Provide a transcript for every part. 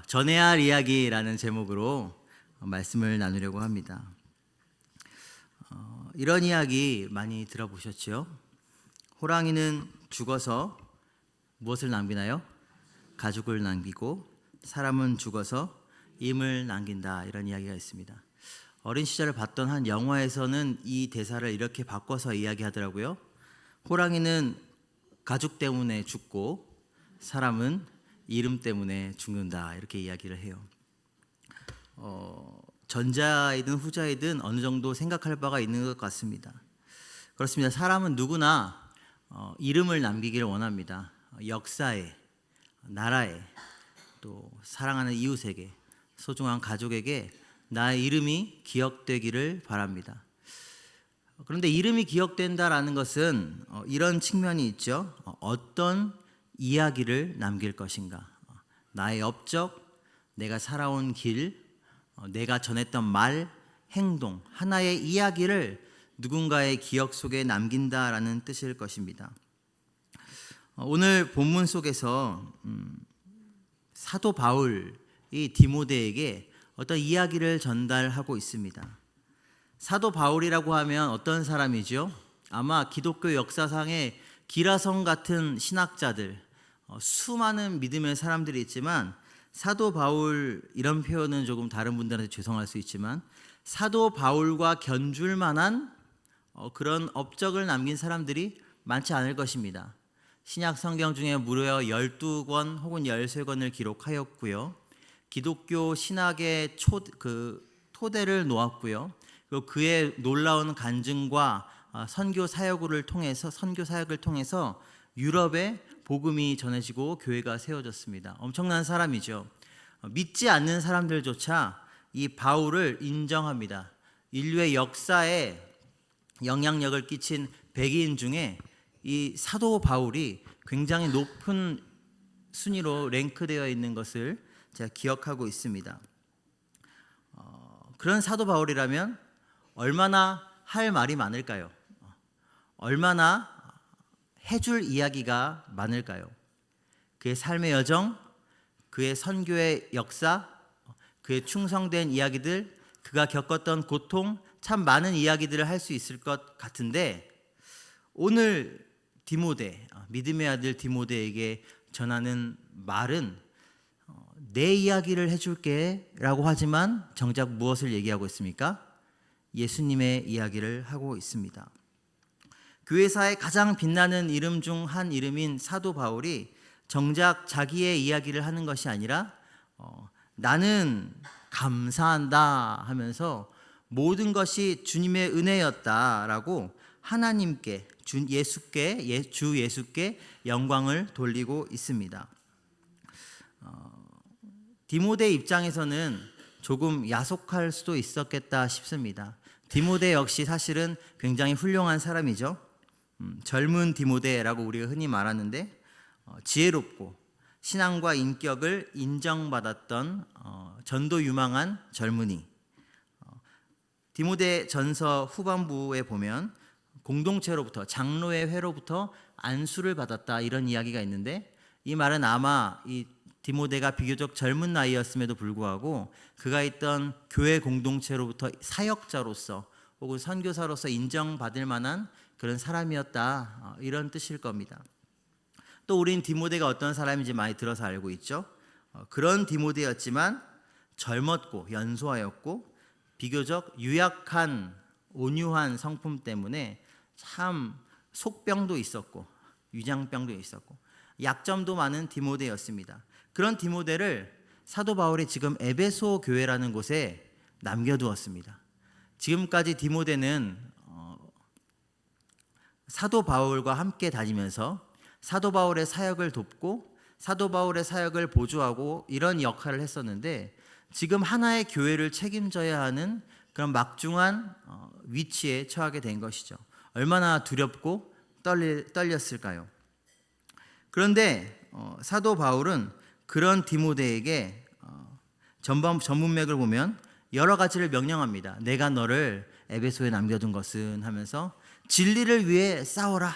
전해야 할 이야기라는 제목으로 말씀을 나누려고 합니다. 이런 이야기 많이 들어보셨죠? 호랑이는 죽어서 무엇을 남기나요? 가죽을 남기고 사람은 죽어서 임을 남긴다, 이런 이야기가 있습니다. 어린 시절을 봤던 한 영화에서는 이 대사를 이렇게 바꿔서 이야기하더라고요. 호랑이는 가죽 때문에 죽고 사람은 이름 때문에 죽는다, 이렇게 이야기를 해요. 전자이든 후자이든 어느 정도 생각할 바가 있는 것 같습니다. 그렇습니다. 사람은 누구나 이름을 남기기를 원합니다. 역사에, 나라에, 또 사랑하는 이웃에게, 소중한 가족에게 나의 이름이 기억되기를 바랍니다. 그런데 이름이 기억된다라는 것은 이런 측면이 있죠. 어떤 이야기를 남길 것인가, 나의 업적, 내가 살아온 길, 내가 전했던 말, 행동, 하나의 이야기를 누군가의 기억 속에 남긴다라는 뜻일 것입니다. 오늘 본문 속에서 사도 바울이 디모데에게 어떤 이야기를 전달하고 있습니다. 사도 바울이라고 하면 어떤 사람이죠? 아마 기독교 역사상에 기라성 같은 신학자들, 수많은 믿음의 사람들이 있지만 사도 바울, 이런 표현은 조금 다른 분들한테 죄송할 수 있지만 사도 바울과 견줄 만한 그런 업적을 남긴 사람들이 많지 않을 것입니다. 신약 성경 중에 무려 12권 혹은 13권을 기록하였고요. 기독교 신학의 토대를 놓았고요. 그리고 그의 놀라운 간증과 선교 사역을 통해서 유럽에 복음이 전해지고 교회가 세워졌습니다. 엄청난 사람이죠. 믿지 않는 사람들조차 이 바울을 인정합니다. 인류의 역사에 영향력을 끼친 백인 중에 이 사도 바울이 굉장히 높은 순위로 랭크되어 있는 것을 제가 기억하고 있습니다. 그런 사도 바울이라면 얼마나 할 말이 많을까요? 얼마나 해줄 이야기가 많을까요? 그의 삶의 여정, 그의 선교의 역사, 그의 충성된 이야기들, 그가 겪었던 고통, 참 많은 이야기들을 할 수 있을 것 같은데, 오늘 디모데, 믿음의 아들 디모데에게 전하는 말은 내 이야기를 해줄게 라고 하지만 정작 무엇을 얘기하고 있습니까? 예수님의 이야기를 하고 있습니다. 교회사의 가장 빛나는 이름 중 한 이름인 사도 바울이 정작 자기의 이야기를 하는 것이 아니라 나는 감사한다 하면서 모든 것이 주님의 은혜였다라고 하나님께, 주 예수께 영광을 돌리고 있습니다. 디모데 입장에서는 조금 야속할 수도 있었겠다 싶습니다. 디모데 역시 사실은 굉장히 훌륭한 사람이죠. 젊은 디모데라고 우리가 흔히 말하는데 지혜롭고 신앙과 인격을 인정받았던 전도 유망한 젊은이. 디모데 전서 후반부에 보면 공동체로부터, 장로의 회로부터 안수를 받았다, 이런 이야기가 있는데, 이 말은 아마 이 디모데가 비교적 젊은 나이였음에도 불구하고 그가 있던 교회 공동체로부터 사역자로서 혹은 선교사로서 인정받을 만한 그런 사람이었다, 이런 뜻일 겁니다. 또 우린 디모데가 어떤 사람인지 많이 들어서 알고 있죠. 그런 디모데였지만 젊었고 연소하였고 비교적 유약한 온유한 성품 때문에 참 속병도 있었고 위장병도 있었고 약점도 많은 디모데였습니다. 그런 디모데를 사도 바울이 지금 에베소 교회라는 곳에 남겨두었습니다. 지금까지 디모데는 사도 바울과 함께 다니면서 사도 바울의 사역을 돕고 사도 바울의 사역을 보조하고 이런 역할을 했었는데, 지금 하나의 교회를 책임져야 하는 그런 막중한 위치에 처하게 된 것이죠. 얼마나 두렵고 떨렸을까요? 그런데 사도 바울은 그런 디모데에게 전문맥을 보면 여러 가지를 명령합니다. 내가 너를 에베소에 남겨둔 것은 하면서 진리를 위해 싸워라,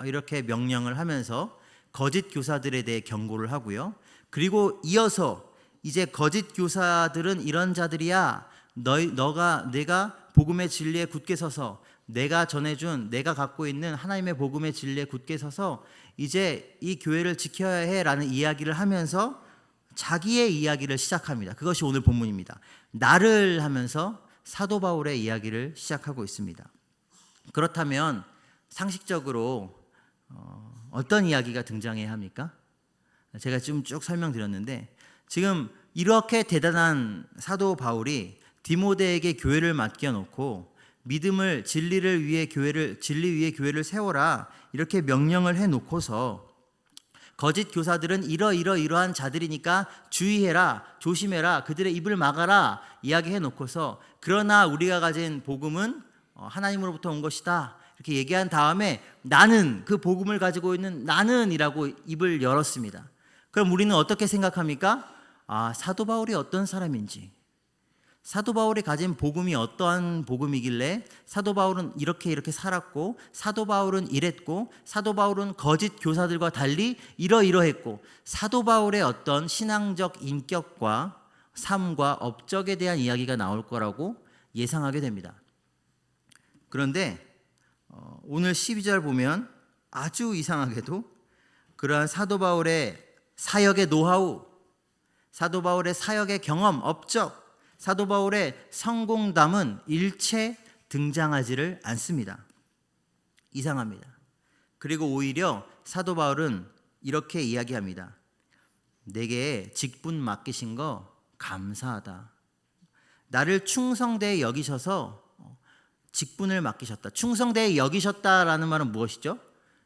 이렇게 명령을 하면서 거짓 교사들에 대해 경고를 하고요. 그리고 이어서 이제 거짓 교사들은 이런 자들이야. 내가 복음의 진리에 굳게 서서 내가 전해준 내가 갖고 있는 하나님의 복음의 진리에 굳게 서서 이제 이 교회를 지켜야 해라는 이야기를 하면서 자기의 이야기를 시작합니다. 그것이 오늘 본문입니다. 나를 하면서 사도 바울의 이야기를 시작하고 있습니다. 그렇다면 상식적으로 어떤 이야기가 등장해야 합니까? 제가 지금 쭉 설명드렸는데 지금 이렇게 대단한 사도 바울이 디모데에게 교회를 맡겨놓고 믿음을 진리 위에 교회를 세워라 이렇게 명령을 해놓고서 거짓 교사들은 이러한 자들이니까 주의해라, 조심해라, 그들의 입을 막아라 이야기해 놓고서 그러나 우리가 가진 복음은 하나님으로부터 온 것이다 이렇게 얘기한 다음에 나는 그 복음을 가지고 있는 나는이라고 입을 열었습니다. 그럼 우리는 어떻게 생각합니까? 사도 바울이 어떤 사람인지, 사도 바울이 가진 복음이 어떠한 복음이길래 사도 바울은 이렇게 살았고 사도 바울은 이랬고 사도 바울은 거짓 교사들과 달리 이러했고 사도 바울의 어떤 신앙적 인격과 삶과 업적에 대한 이야기가 나올 거라고 예상하게 됩니다. 그런데 오늘 12절 보면 아주 이상하게도 그러한 사도 바울의 사역의 노하우, 사도 바울의 사역의 경험, 업적, 사도 바울의 성공담은 일체 등장하지를 않습니다. 이상합니다. 그리고 오히려 사도 바울은 이렇게 이야기합니다. 내게 직분 맡기신 거 감사하다. 나를 충성되이 여기셔서 직분을 맡기셨다. 충성되이 여기셨다라는 말은 무엇이죠?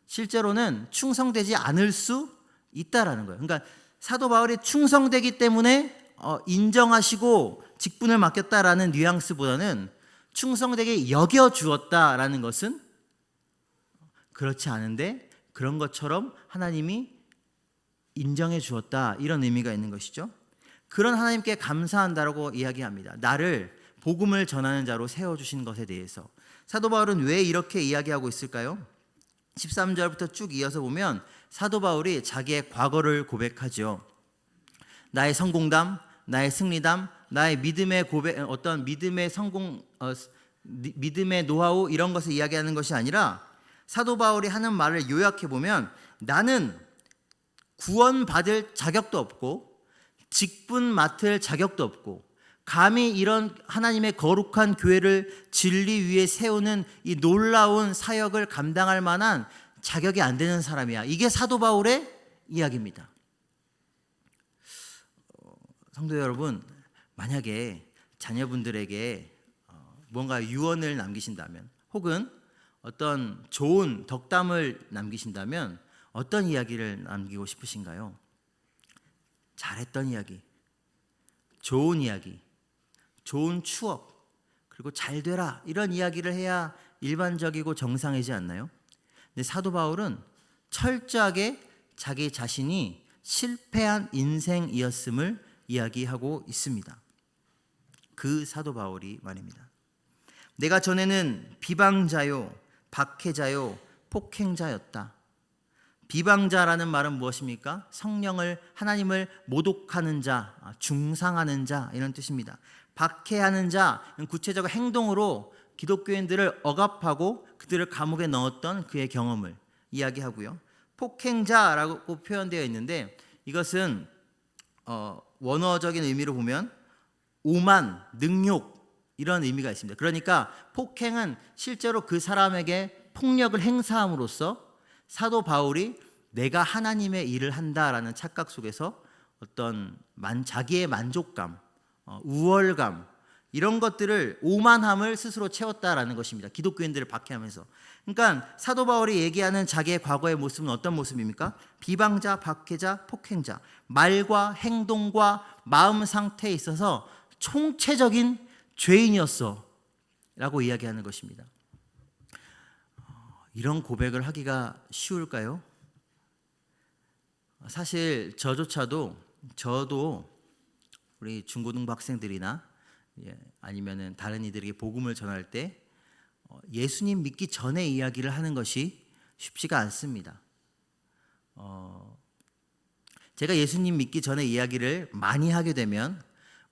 실제로는 충성되지 않을 수 있다라는 거예요. 그러니까 사도 바울이 충성되기 때문에 인정하시고 직분을 맡겼다라는 뉘앙스보다는 충성되게 여겨주었다라는 것은 그렇지 않은데 그런 것처럼 하나님이 인정해 주었다 이런 의미가 있는 것이죠. 그런 하나님께 감사한다라고 이야기합니다. 나를 복음을 전하는 자로 세워주신 것에 대해서 사도 바울은 왜 이렇게 이야기하고 있을까요? 13절부터 쭉 이어서 보면 사도 바울이 자기의 과거를 고백하죠. 나의 성공담, 나의 승리담, 나의 믿음의 고백, 어떤 믿음의 성공, 믿음의 노하우 이런 것을 이야기하는 것이 아니라 사도 바울이 하는 말을 요약해 보면 나는 구원받을 자격도 없고 직분 맡을 자격도 없고 감히 이런 하나님의 거룩한 교회를 진리 위에 세우는 이 놀라운 사역을 감당할 만한 자격이 안 되는 사람이야. 이게 사도 바울의 이야기입니다. 성도 여러분, 만약에 자녀분들에게 뭔가 유언을 남기신다면 혹은 어떤 좋은 덕담을 남기신다면 어떤 이야기를 남기고 싶으신가요? 잘했던 이야기, 좋은 이야기, 좋은 추억, 그리고 잘 되라 이런 이야기를 해야 일반적이고 정상이지 않나요? 근데 사도 바울은 철저하게 자기 자신이 실패한 인생이었음을 이야기하고 있습니다. 그 사도 바울이 말입니다. 내가 전에는 비방자요, 박해자요, 폭행자였다. 비방자라는 말은 무엇입니까? 성령을, 하나님을 모독하는 자, 중상하는 자 이런 뜻입니다. 박해하는 자, 구체적 행동으로 기독교인들을 억압하고 그들을 감옥에 넣었던 그의 경험을 이야기하고요. 폭행자라고 표현되어 있는데 이것은 원어적인 의미로 보면 오만, 능욕 이런 의미가 있습니다. 그러니까 폭행은 실제로 그 사람에게 폭력을 행사함으로써 사도 바울이 내가 하나님의 일을 한다라는 착각 속에서 어떤 자기의 만족감, 우월감 이런 것들을 오만함을 스스로 채웠다라는 것입니다. 기독교인들을 박해하면서. 그러니까 사도 바울이 얘기하는 자기의 과거의 모습은 어떤 모습입니까? 비방자, 박해자, 폭행자. 말과 행동과 마음 상태에 있어서 총체적인 죄인이었어 라고 이야기하는 것입니다. 이런 고백을 하기가 쉬울까요? 사실 저도 우리 중고등부 학생들이나 아니면은 다른 이들에게 복음을 전할 때 예수님 믿기 전에 이야기를 하는 것이 쉽지가 않습니다. 제가 예수님 믿기 전에 이야기를 많이 하게 되면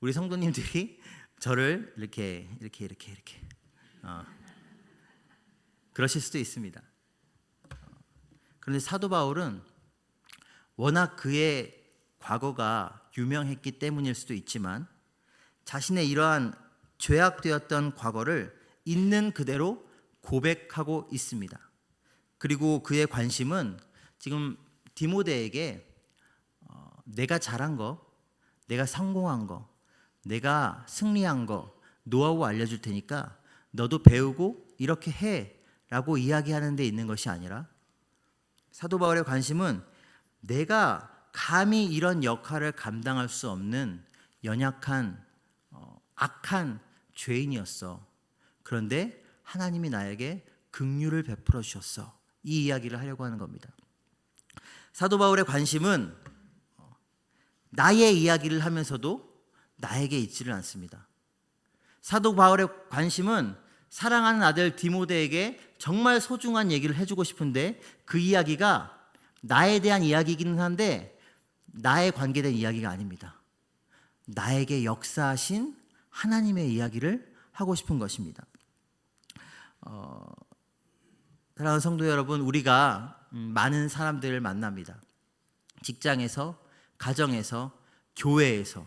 우리 성도님들이 저를 이렇게 그러실 수도 있습니다. 그런데 사도 바울은 워낙 그의 과거가 유명했기 때문일 수도 있지만 자신의 이러한 죄악되었던 과거를 있는 그대로 고백하고 있습니다. 그리고 그의 관심은 지금 디모데에게 내가 잘한 거, 내가 성공한 거, 내가 승리한 거 노하우 알려줄 테니까 너도 배우고 이렇게 해 라고 이야기하는 데 있는 것이 아니라 사도 바울의 관심은 내가 감히 이런 역할을 감당할 수 없는 연약한 악한 죄인이었어. 그런데 하나님이 나에게 긍휼을 베풀어 주셨어. 이 이야기를 하려고 하는 겁니다. 사도 바울의 관심은 나의 이야기를 하면서도 나에게 있지를 않습니다. 사도 바울의 관심은 사랑하는 아들 디모데에게 정말 소중한 얘기를 해주고 싶은데 그 이야기가 나에 대한 이야기이기는 한데 나에 관계된 이야기가 아닙니다. 나에게 역사하신 하나님의 이야기를 하고 싶은 것입니다. 사랑하는 성도 여러분, 우리가 많은 사람들을 만납니다. 직장에서, 가정에서, 교회에서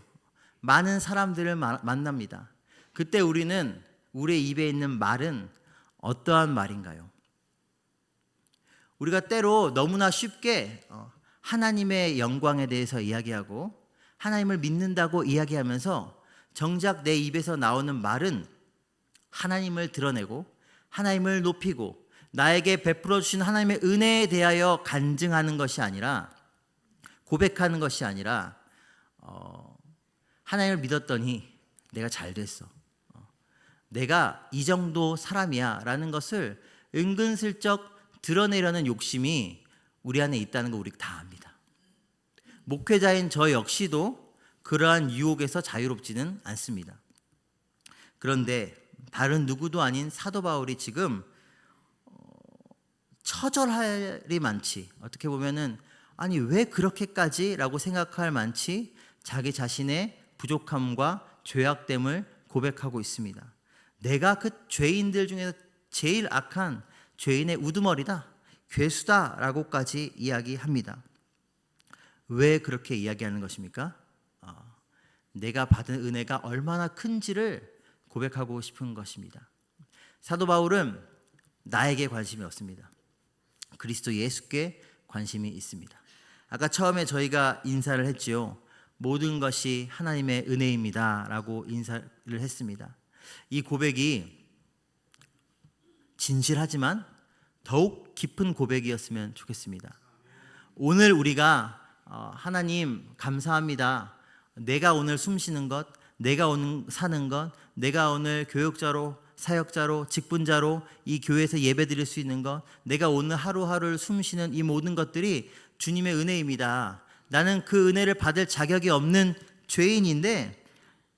많은 사람들을 만납니다. 그때 우리는 우리의 입에 있는 말은 어떠한 말인가요? 우리가 때로 너무나 쉽게 하나님의 영광에 대해서 이야기하고 하나님을 믿는다고 이야기하면서 정작 내 입에서 나오는 말은 하나님을 드러내고 하나님을 높이고 나에게 베풀어 주신 하나님의 은혜에 대하여 간증하는 것이 아니라 고백하는 것이 아니라 하나님을 믿었더니 내가 잘 됐어. 내가 이 정도 사람이야 라는 것을 은근슬쩍 드러내려는 욕심이 우리 안에 있다는 거 우리 다 압니다. 목회자인 저 역시도 그러한 유혹에서 자유롭지는 않습니다. 그런데 다른 누구도 아닌 사도 바울이 지금 처절할 일이 많지, 어떻게 보면은 아니 왜 그렇게까지 라고 생각할 많지 자기 자신의 부족함과 죄악됨을 고백하고 있습니다. 내가 그 죄인들 중에서 제일 악한 죄인의 우두머리다, 괴수다 라고까지 이야기합니다. 왜 그렇게 이야기하는 것입니까? 내가 받은 은혜가 얼마나 큰지를 고백하고 싶은 것입니다. 사도 바울은 나에게 관심이 없습니다. 그리스도 예수께 관심이 있습니다. 아까 처음에 저희가 인사를 했지요. 모든 것이 하나님의 은혜입니다 라고 인사를 했습니다. 이 고백이 진실하지만 더욱 깊은 고백이었으면 좋겠습니다. 오늘 우리가 하나님 감사합니다. 내가 오늘 숨쉬는 것, 내가 오늘 사는 것, 내가 오늘 교육자로, 사역자로, 직분자로 이 교회에서 예배드릴 수 있는 것, 내가 오늘 하루하루를 숨쉬는 이 모든 것들이 주님의 은혜입니다. 나는 그 은혜를 받을 자격이 없는 죄인인데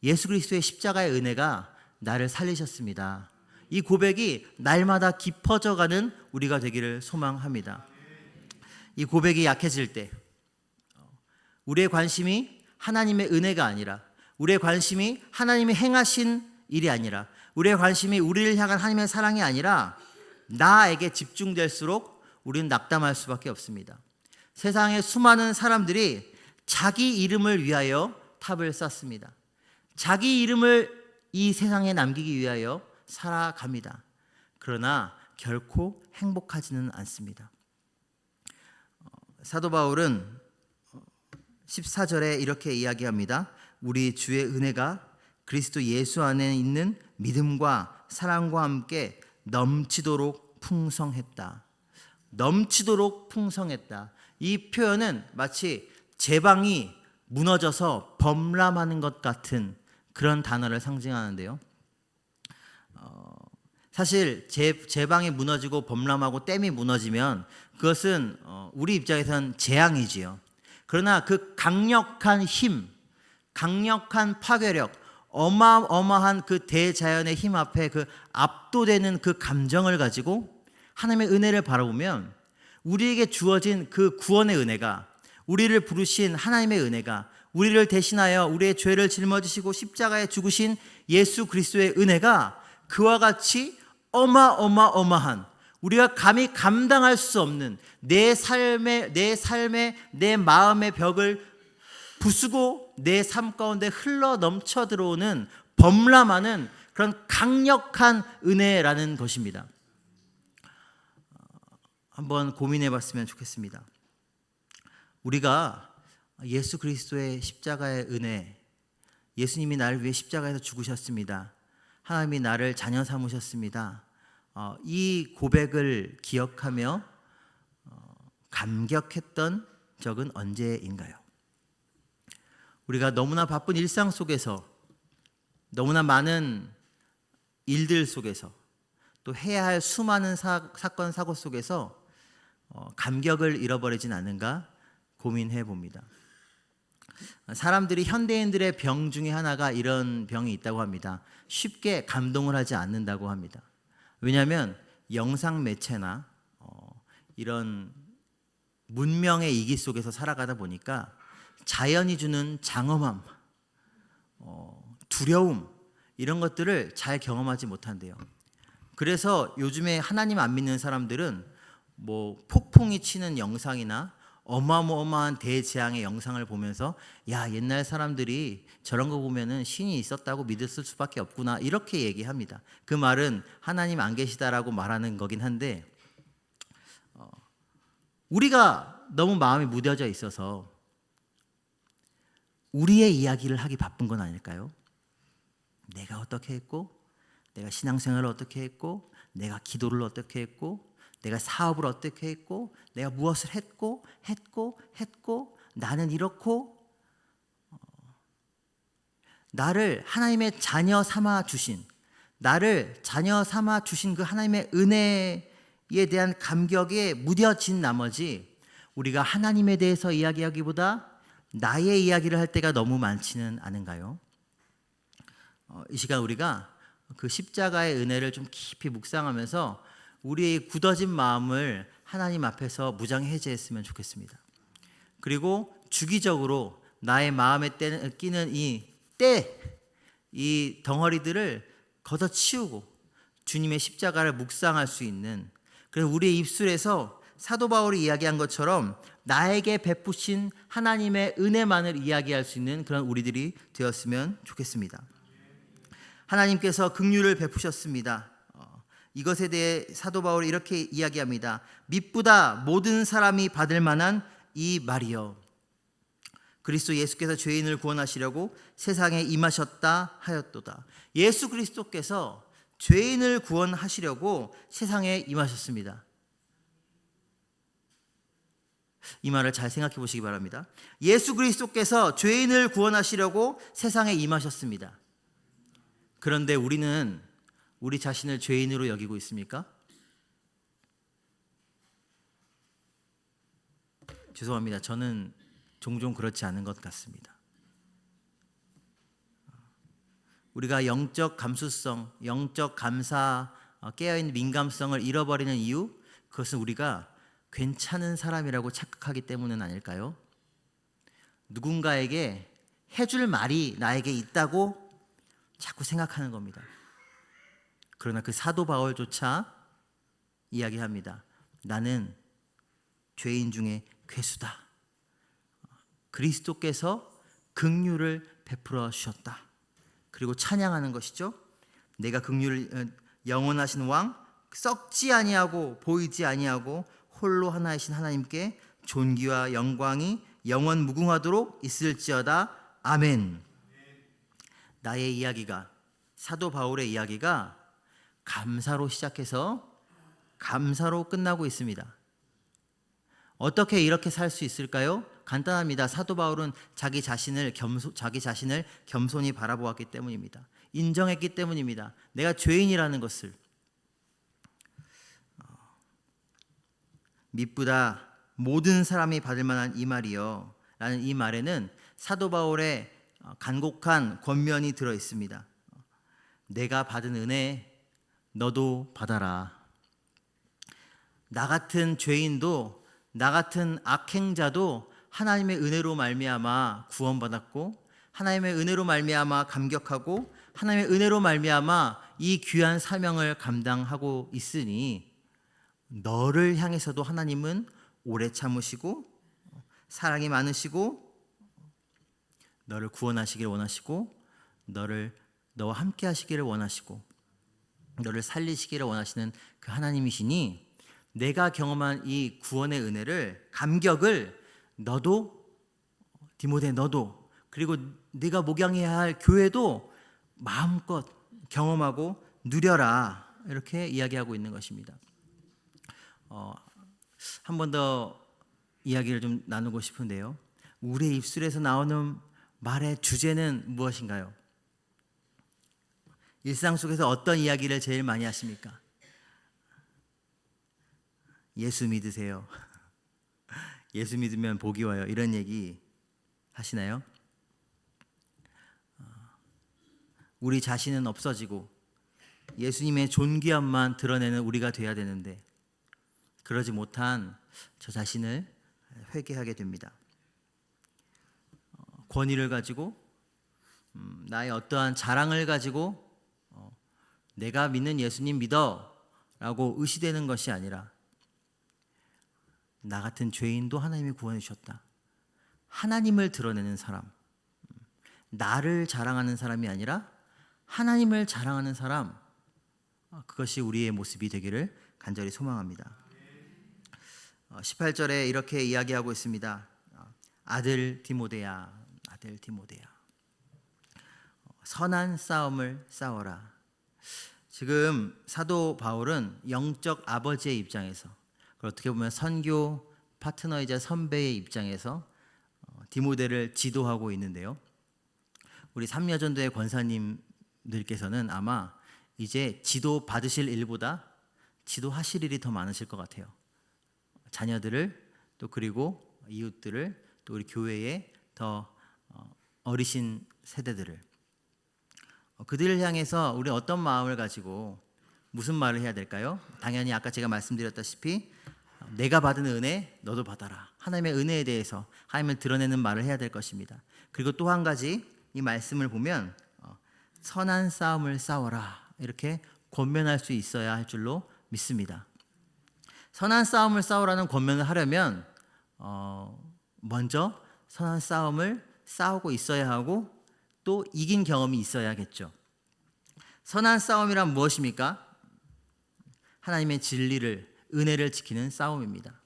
예수 그리스도의 십자가의 은혜가 나를 살리셨습니다. 이 고백이 날마다 깊어져가는 우리가 되기를 소망합니다. 이 고백이 약해질 때 우리의 관심이 하나님의 은혜가 아니라, 우리의 관심이 하나님이 행하신 일이 아니라, 우리의 관심이 우리를 향한 하나님의 사랑이 아니라 나에게 집중될수록 우리는 낙담할 수밖에 없습니다. 세상의 수많은 사람들이 자기 이름을 위하여 탑을 쌓습니다. 자기 이름을 이 세상에 남기기 위하여 살아갑니다. 그러나 결코 행복하지는 않습니다. 사도 바울은 14절에 이렇게 이야기합니다. 우리 주의 은혜가 그리스도 예수 안에 있는 믿음과 사랑과 함께 넘치도록 풍성했다. 넘치도록 풍성했다. 이 표현은 마치 제방이 무너져서 범람하는 것 같은 그런 단어를 상징하는데요. 사실 제방이 무너지고 범람하고 댐이 무너지면 그것은 우리 입장에서는 재앙이지요. 그러나 그 강력한 힘, 강력한 파괴력, 어마어마한 그 대자연의 힘 앞에 그 압도되는 그 감정을 가지고 하나님의 은혜를 바라보면 우리에게 주어진 그 구원의 은혜가, 우리를 부르신 하나님의 은혜가, 우리를 대신하여 우리의 죄를 짊어지시고 십자가에 죽으신 예수 그리스도의 은혜가 그와 같이 어마어마한, 우리가 감히 감당할 수 없는 내 마음의 벽을 부수고 내 삶 가운데 흘러 넘쳐 들어오는 범람하는 그런 강력한 은혜라는 것입니다. 한번 고민해 봤으면 좋겠습니다. 우리가 예수 그리스도의 십자가의 은혜, 예수님이 나를 위해 십자가에서 죽으셨습니다. 하나님이 나를 자녀 삼으셨습니다. 이 고백을 기억하며 감격했던 적은 언제인가요? 우리가 너무나 바쁜 일상 속에서, 너무나 많은 일들 속에서, 또 해야 할 수많은 사건 사고 속에서 감격을 잃어버리진 않은가 고민해 봅니다. 사람들이, 현대인들의 병 중에 하나가 이런 병이 있다고 합니다. 쉽게 감동을 하지 않는다고 합니다. 왜냐하면 영상 매체나 이런 문명의 이기 속에서 살아가다 보니까 자연이 주는 장엄함, 두려움, 이런 것들을 잘 경험하지 못한대요. 그래서 요즘에 하나님 안 믿는 사람들은 폭풍이 치는 영상이나 어마어마한 대재앙의 영상을 보면서 야, 옛날 사람들이 저런 거 보면은 신이 있었다고 믿었을 수밖에 없구나, 이렇게 얘기합니다. 그 말은 하나님 안 계시다라고 말하는 거긴 한데, 우리가 너무 마음이 무뎌져 있어서 우리의 이야기를 하기 바쁜 건 아닐까요? 내가 어떻게 했고, 내가 신앙생활을 어떻게 했고, 내가 기도를 어떻게 했고, 내가 사업을 어떻게 했고, 내가 무엇을 했고, 나는 이렇고, 나를 하나님의 자녀 삼아 주신, 나를 자녀 삼아 주신 그 하나님의 은혜에 대한 감격에 무뎌진 나머지 우리가 하나님에 대해서 이야기하기보다 나의 이야기를 할 때가 너무 많지는 않은가요? 이 시간 우리가 그 십자가의 은혜를 좀 깊이 묵상하면서 우리의 굳어진 마음을 하나님 앞에서 무장해제했으면 좋겠습니다. 그리고 주기적으로 나의 마음에 끼는 이 덩어리들을 걷어치우고 주님의 십자가를 묵상할 수 있는, 그래서 우리의 입술에서 사도 바울이 이야기한 것처럼 나에게 베푸신 하나님의 은혜만을 이야기할 수 있는 그런 우리들이 되었으면 좋겠습니다. 하나님께서 긍휼을 베푸셨습니다. 이것에 대해 사도 바울이 이렇게 이야기합니다. 미쁘다 모든 사람이 받을 만한 이 말이여, 그리스도 예수께서 죄인을 구원하시려고 세상에 임하셨다 하였도다. 예수 그리스도께서 죄인을 구원하시려고 세상에 임하셨습니다. 이 말을 잘 생각해 보시기 바랍니다. 예수 그리스도께서 죄인을 구원하시려고 세상에 임하셨습니다. 그런데 우리는 우리 자신을 죄인으로 여기고 있습니까? 죄송합니다. 저는 종종 그렇지 않은 것 같습니다. 우리가 영적 감수성, 영적 감사, 깨어있는 민감성을 잃어버리는 이유, 그것은 우리가 괜찮은 사람이라고 착각하기 때문은 아닐까요? 누군가에게 해줄 말이 나에게 있다고 자꾸 생각하는 겁니다. 그러나 그 사도 바울조차 이야기합니다. 나는 죄인 중에 괴수다. 그리스도께서 긍휼을 베풀어 주셨다. 그리고 찬양하는 것이죠. 내가 긍휼을, 영원하신 왕, 썩지 아니하고 보이지 아니하고 홀로 하나이신 하나님께 존귀와 영광이 영원 무궁하도록 있을지어다. 아멘. 나의 이야기가, 사도 바울의 이야기가 감사로 시작해서 감사로 끝나고 있습니다. 어떻게 이렇게 살 수 있을까요? 간단합니다. 사도 바울은 자기 자신을 겸손히 바라보았기 때문입니다. 인정했기 때문입니다. 내가 죄인이라는 것을. 미쁘다 모든 사람이 받을 만한 이 말이요 라는 이 말에는 사도 바울의 간곡한 권면이 들어 있습니다. 내가 받은 은혜 너도 받아라. 나 같은 죄인도, 나 같은 악행자도 하나님의 은혜로 말미암아 구원받았고 하나님의 은혜로 말미암아 감격하고 하나님의 은혜로 말미암아 이 귀한 사명을 감당하고 있으니 너를 향해서도 하나님은 오래 참으시고 사랑이 많으시고 너를 구원하시기를 원하시고 너와 함께 하시기를 원하시고 너를 살리시기를 원하시는 그 하나님이시니 내가 경험한 이 구원의 은혜를 감격을 너도 디모데 너도 그리고 네가 목양해야 할 교회도 마음껏 경험하고 누려라 이렇게 이야기하고 있는 것입니다. 한 번 더 이야기를 좀 나누고 싶은데요. 우리의 입술에서 나오는 말의 주제는 무엇인가요? 일상 속에서 어떤 이야기를 제일 많이 하십니까? 예수 믿으세요. 예수 믿으면 복이 와요. 이런 얘기 하시나요? 우리 자신은 없어지고 예수님의 존귀함만 드러내는 우리가 돼야 되는데 그러지 못한 저 자신을 회개하게 됩니다. 권위를 가지고 나의 어떠한 자랑을 가지고 내가 믿는 예수님 믿어 라고 의시되는 것이 아니라 나 같은 죄인도 하나님이 구원해 주셨다. 하나님을 드러내는 사람, 나를 자랑하는 사람이 아니라 하나님을 자랑하는 사람, 그것이 우리의 모습이 되기를 간절히 소망합니다. 18절에 이렇게 이야기하고 있습니다. 아들 디모데야, 아들 디모데야, 선한 싸움을 싸워라. 지금 사도 바울은 영적 아버지의 입장에서, 어떻게 보면 선교 파트너이자 선배의 입장에서 디모데를 지도하고 있는데요. 우리 삼려전도의 권사님들께서는 아마 이제 지도 받으실 일보다 지도하실 일이 더 많으실 것 같아요. 자녀들을 또 그리고 이웃들을 또 우리 교회의 더 어리신 세대들을 그들을 향해서 우리 어떤 마음을 가지고 무슨 말을 해야 될까요? 당연히 아까 제가 말씀드렸다시피 내가 받은 은혜 너도 받아라. 하나님의 은혜에 대해서 하나님을 드러내는 말을 해야 될 것입니다. 그리고 또 한 가지 이 말씀을 보면 선한 싸움을 싸워라 이렇게 권면할 수 있어야 할 줄로 믿습니다. 선한 싸움을 싸우라는 권면을 하려면 먼저 선한 싸움을 싸우고 있어야 하고 또 이긴 경험이 있어야겠죠. 선한 싸움이란 무엇입니까? 하나님의 진리를, 은혜를 지키는 싸움입니다.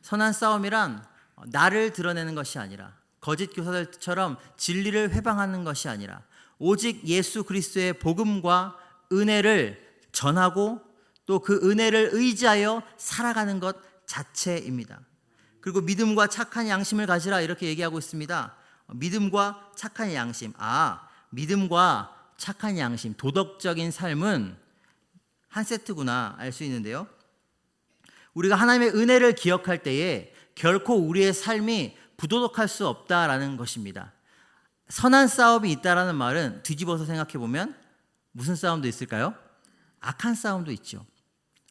선한 싸움이란 나를 드러내는 것이 아니라 거짓 교사들처럼 진리를 회방하는 것이 아니라 오직 예수 그리스도의 복음과 은혜를 전하고 또 그 은혜를 의지하여 살아가는 것 자체입니다. 그리고 믿음과 착한 양심을 가지라 이렇게 얘기하고 있습니다. 믿음과 착한 양심. 믿음과 착한 양심, 도덕적인 삶은 한 세트구나 알 수 있는데요. 우리가 하나님의 은혜를 기억할 때에 결코 우리의 삶이 부도덕할 수 없다라는 것입니다. 선한 싸움이 있다라는 말은 뒤집어서 생각해 보면 무슨 싸움도 있을까요? 악한 싸움도 있죠.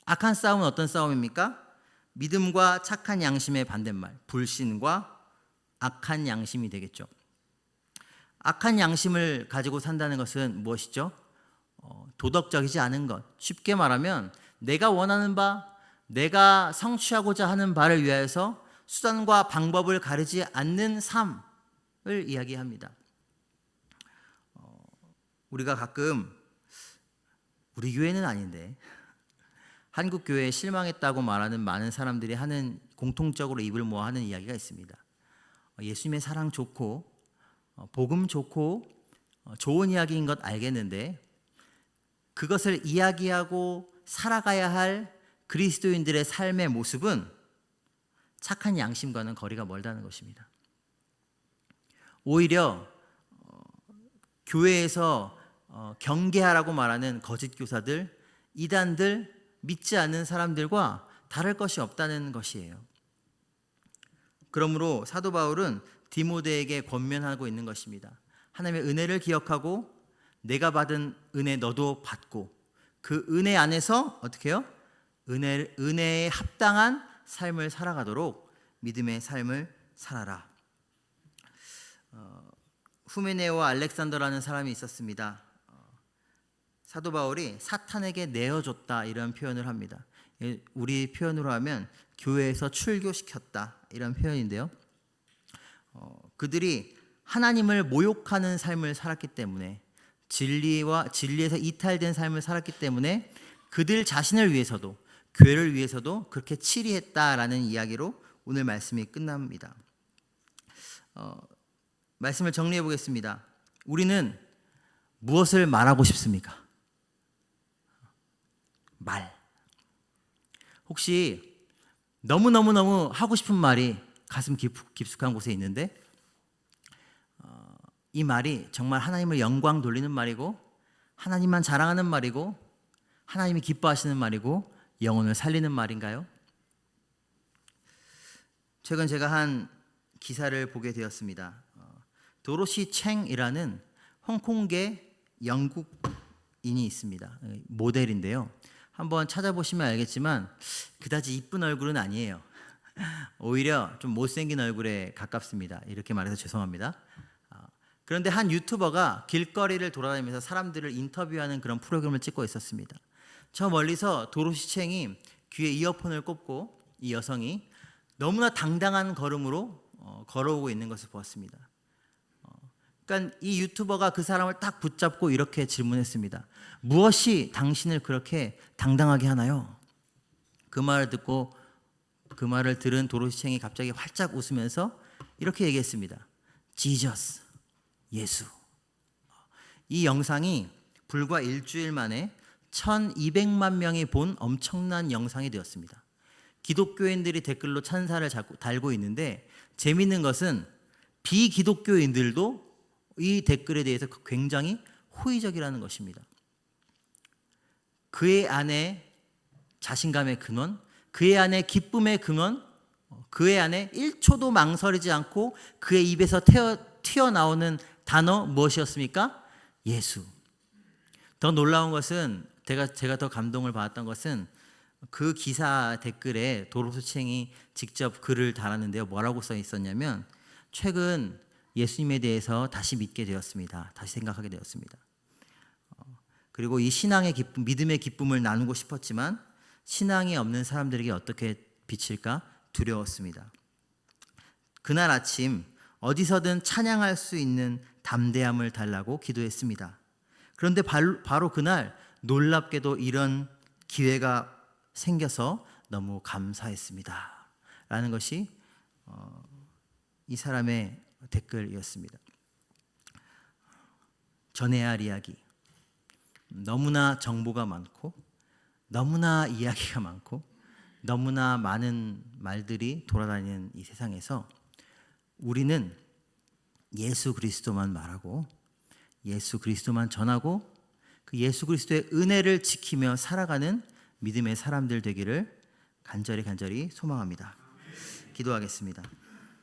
악한 싸움은 어떤 싸움입니까? 믿음과 착한 양심의 반대말, 불신과 악한 양심이 되겠죠. 악한 양심을 가지고 산다는 것은 무엇이죠? 도덕적이지 않은 것. 쉽게 말하면 내가 원하는 바, 내가 성취하고자 하는 바를 위하여서 수단과 방법을 가리지 않는 삶을 이야기합니다. 우리가 가끔 우리 교회는 아닌데 한국 교회에 실망했다고 말하는 많은 사람들이 하는 공통적으로 입을 모아 하는 이야기가 있습니다. 예수님의 사랑 좋고 복음 좋고 좋은 이야기인 것 알겠는데 그것을 이야기하고 살아가야 할 그리스도인들의 삶의 모습은 착한 양심과는 거리가 멀다는 것입니다. 오히려 교회에서 경계하라고 말하는 거짓 교사들, 이단들, 믿지 않는 사람들과 다를 것이 없다는 것이에요. 그러므로 사도 바울은 디모데에게 권면하고 있는 것입니다. 하나님의 은혜를 기억하고 내가 받은 은혜 너도 받고 그 은혜 안에서 어떻게 해요? 은혜에 합당한 삶을 살아가도록 믿음의 삶을 살아라. 후메네오와 알렉산더라는 사람이 있었습니다. 사도 바울이 사탄에게 내어줬다 이런 표현을 합니다. 우리 표현으로 하면 교회에서 출교시켰다 이런 표현인데요. 그들이 하나님을 모욕하는 삶을 살았기 때문에 진리에서 이탈된 삶을 살았기 때문에 그들 자신을 위해서도 교회를 위해서도 그렇게 치리했다라는 이야기로 오늘 말씀이 끝납니다. 말씀을 정리해 보겠습니다. 우리는 무엇을 말하고 싶습니까? 말. 혹시 너무너무 하고 싶은 말이 가슴 깊숙한 곳에 있는데 이 말이 정말 하나님을 영광 돌리는 말이고 하나님만 자랑하는 말이고 하나님이 기뻐하시는 말이고 영혼을 살리는 말인가요? 최근 제가 한 기사를 보게 되었습니다. 도로시 챙이라는 홍콩계 영국인이 있습니다. 모델인데요. 한번 찾아보시면 알겠지만 그다지 이쁜 얼굴은 아니에요. 오히려 좀 못생긴 얼굴에 가깝습니다. 이렇게 말해서 죄송합니다. 그런데 한 유튜버가 길거리를 돌아다니면서 사람들을 인터뷰하는 그런 프로그램을 찍고 있었습니다. 저 멀리서 도로시 챙이 귀에 이어폰을 꽂고 이 여성이 너무나 당당한 걸음으로 걸어오고 있는 것을 보았습니다. 그러니까 이 유튜버가 그 사람을 딱 붙잡고 이렇게 질문했습니다. 무엇이 당신을 그렇게 당당하게 하나요? 그 말을 듣고 그 말을 들은 도로시 챙이 갑자기 활짝 웃으면서 이렇게 얘기했습니다. 지저스, 예수. 이 영상이 불과 일주일 만에 1200만 명이 본 엄청난 영상이 되었습니다. 기독교인들이 댓글로 찬사를 달고 있는데 재미있는 것은 비기독교인들도 이 댓글에 대해서 굉장히 호의적이라는 것입니다. 그의 안에 자신감의 근원, 그의 안에 기쁨의 근원, 그의 안에 1초도 망설이지 않고 그의 입에서 튀어나오는 단어 무엇이었습니까? 예수. 더 놀라운 것은 제가 더 감동을 받았던 것은 그 기사 댓글에 도로시챙이 직접 글을 달았는데요. 뭐라고 써 있었냐면 최근 예수님에 대해서 다시 믿게 되었습니다. 다시 생각하게 되었습니다. 그리고 이 신앙의 기쁨, 믿음의 기쁨을 나누고 싶었지만 신앙이 없는 사람들에게 어떻게 비칠까 두려웠습니다. 그날 아침 어디서든 찬양할 수 있는 담대함을 달라고 기도했습니다. 그런데 바로 그날 놀랍게도 이런 기회가 생겨서 너무 감사했습니다. 라는 것이 이 사람의 댓글이었습니다. 전해야 할 이야기. 너무나 정보가 많고 너무나 이야기가 많고 너무나 많은 말들이 돌아다니는 이 세상에서 우리는 예수 그리스도만 말하고 예수 그리스도만 전하고 그 예수 그리스도의 은혜를 지키며 살아가는 믿음의 사람들 되기를 간절히 소망합니다. 기도하겠습니다.